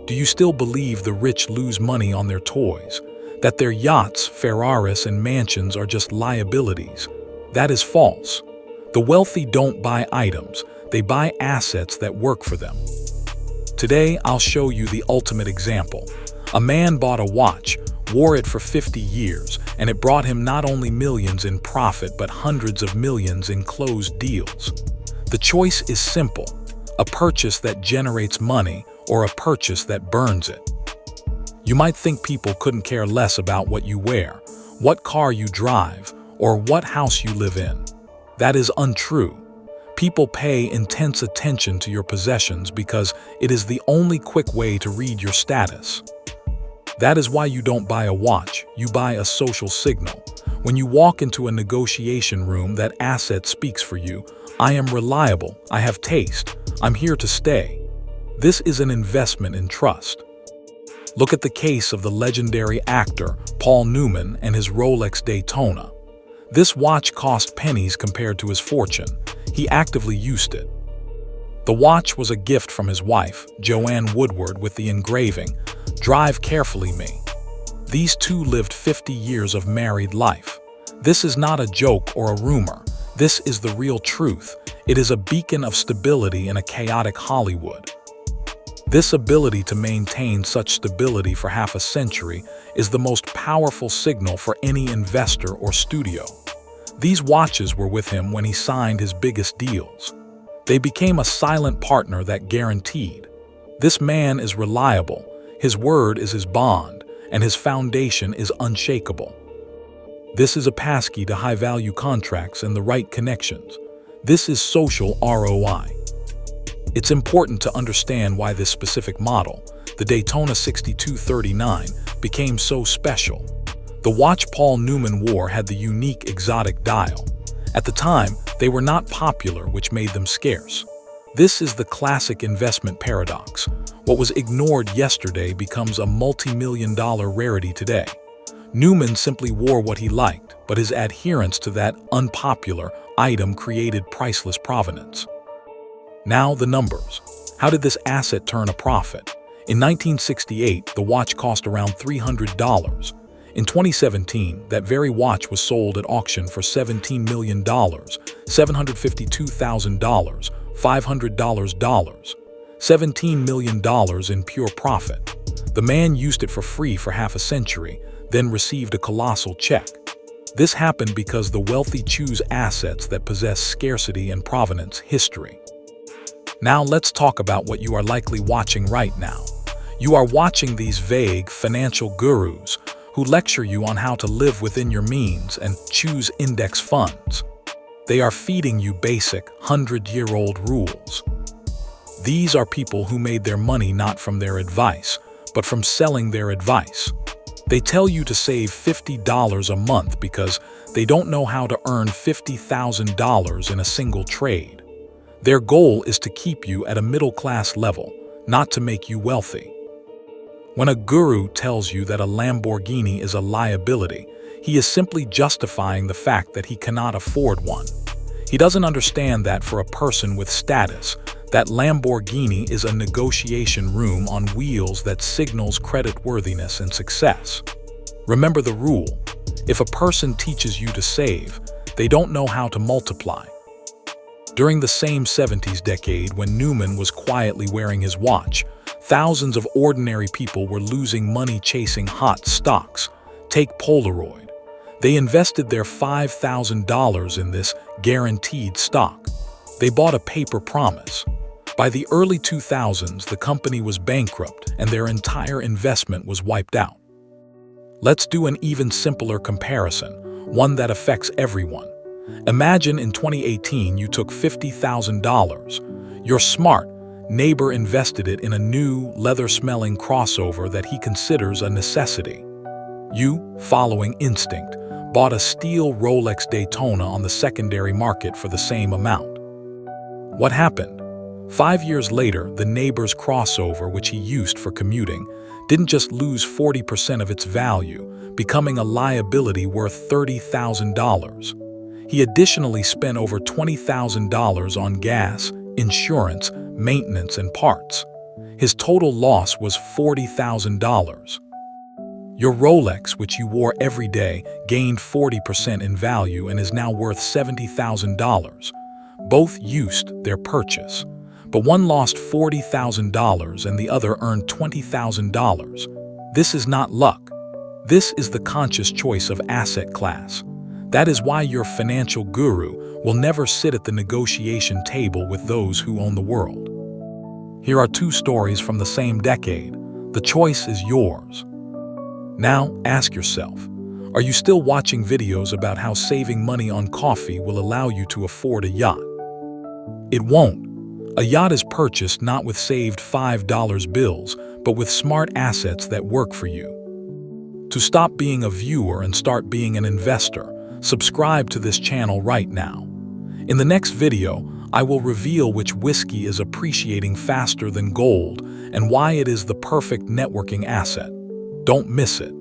Do you still believe the rich lose money on their toys? That their yachts, Ferraris, and mansions are just liabilities? That is false. The wealthy don't buy items, they buy assets that work for them. Today, I'll show you the ultimate example. A man bought a watch, wore it for 50 years, and it brought him not only millions in profit but hundreds of millions in closed deals. The choice is simple: a purchase that generates money or a purchase that burns it. You might think people couldn't care less about what you wear, what car you drive, or what house you live in. That is untrue. People pay intense attention to your possessions because it is the only quick way to read your status. That is why you don't buy a watch, you buy a social signal. When you walk into a negotiation room, that asset speaks for you. I am reliable, I have taste, I'm here to stay. This is an investment in trust. Look at the case of the legendary actor Paul Newman and his Rolex Daytona. This watch cost pennies compared to his fortune. He actively used it. The watch was a gift from his wife, Joanne Woodward, with the engraving, "Drive carefully, me." These two lived 50 years of married life. This is not a joke or a rumor. This is the real truth. It is a beacon of stability in a chaotic Hollywood. This ability to maintain such stability for half a century is the most powerful signal for any investor or studio. These watches were with him when he signed his biggest deals. They became a silent partner that guaranteed. This man is reliable, his word is his bond, and his foundation is unshakable. This is a passkey to high-value contracts and the right connections. This is social ROI. It's important to understand why this specific model, the Daytona 6239, became so special. The watch Paul Newman wore had the unique exotic dial. At the time, they were not popular, which made them scarce. This is the classic investment paradox. What was ignored yesterday becomes a multi-million-dollar rarity today. Newman simply wore what he liked, but his adherence to that unpopular item created priceless provenance. Now the numbers. How did this asset turn a profit? In 1968, the watch cost around $300. In 2017, that very watch was sold at auction for $17 million, $752,000, $500. $17 million in pure profit. The man used it for free for half a century, then received a colossal check. This happened because the wealthy choose assets that possess scarcity and provenance history. Now let's talk about what you are likely watching right now. You are watching these vague financial gurus who lecture you on how to live within your means and choose index funds. They are feeding you basic 100-year-old rules. These are people who made their money not from their advice, but from selling their advice. They tell you to save $50 a month because they don't know how to earn $50,000 in a single trade. Their goal is to keep you at a middle-class level, not to make you wealthy. When a guru tells you that a Lamborghini is a liability, he is simply justifying the fact that he cannot afford one. He doesn't understand that for a person with status, that Lamborghini is a negotiation room on wheels that signals creditworthiness and success. Remember the rule: if a person teaches you to save, they don't know how to multiply. During the same 70s decade when Newman was quietly wearing his watch, thousands of ordinary people were losing money chasing hot stocks. Take Polaroid. They invested their $5,000 in this guaranteed stock. They bought a paper promise. By the early 2000s, the company was bankrupt and their entire investment was wiped out. Let's do an even simpler comparison, one that affects everyone. Imagine in 2018 you took $50,000. Your smart neighbor invested it in a new, leather-smelling crossover that he considers a necessity. You, following instinct, bought a steel Rolex Daytona on the secondary market for the same amount. What happened? 5 years later, the neighbor's crossover, which he used for commuting, didn't just lose 40% of its value, becoming a liability worth $30,000. He additionally spent over $20,000 on gas, insurance, maintenance, and parts. His total loss was $40,000. Your Rolex, which you wore every day, gained 40% in value and is now worth $70,000. Both used their purchase, but one lost $40,000 and the other earned $20,000. This is not luck. This is the conscious choice of asset class. That is why your financial guru will never sit at the negotiation table with those who own the world. Here are two stories from the same decade. The choice is yours. Now, ask yourself, are you still watching videos about how saving money on coffee will allow you to afford a yacht? It won't. A yacht is purchased not with saved $5 bills, but with smart assets that work for you. To stop being a viewer and start being an investor, subscribe to this channel right now. In the next video, I will reveal which whiskey is appreciating faster than gold and why it is the perfect networking asset. Don't miss it.